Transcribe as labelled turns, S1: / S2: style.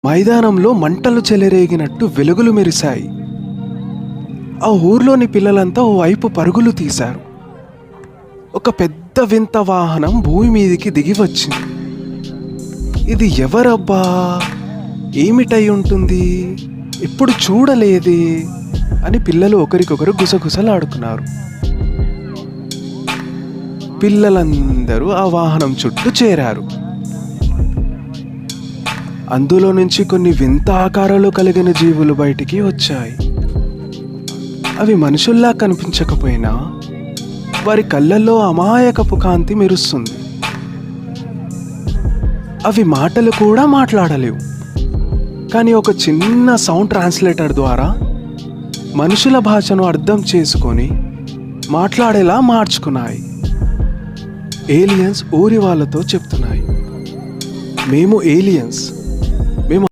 S1: మైదానంలో మంటలు చెలరేగినట్టు వెలుగులు మెరిశాయి. ఆ ఊర్లోని పిల్లలంతా ఓ వైపు పరుగులు తీశారు. ఒక పెద్ద వింత వాహనం భూమి మీదికి దిగి వచ్చింది. ఇది ఎవరబ్బా, ఏమిటై ఉంటుంది, ఎప్పుడు చూడలేదే అని పిల్లలు ఒకరికొకరు గుసగుసలాడుకున్నారు. పిల్లలందరూ ఆ వాహనం చుట్టూ చేరారు. అందులో నుంచి కొన్ని వింత ఆకారాలు కలిగిన జీవులు బయటికి వచ్చాయి. అవి మనుషుల్లా కనిపించకపోయినా వారి కళ్ళల్లో అమాయకపు కాంతి మెరుస్తుంది. అవి మాటలు కూడా మాట్లాడలేవు, కానీ ఒక చిన్న సౌండ్ ట్రాన్స్లేటర్ ద్వారా మనుషుల భాషను అర్థం చేసుకొని మాట్లాడేలా మార్చుకున్నాయి. ఏలియన్స్ ఊరి వాళ్ళతో చెప్తున్నాయి, మేము ఏలియన్స్,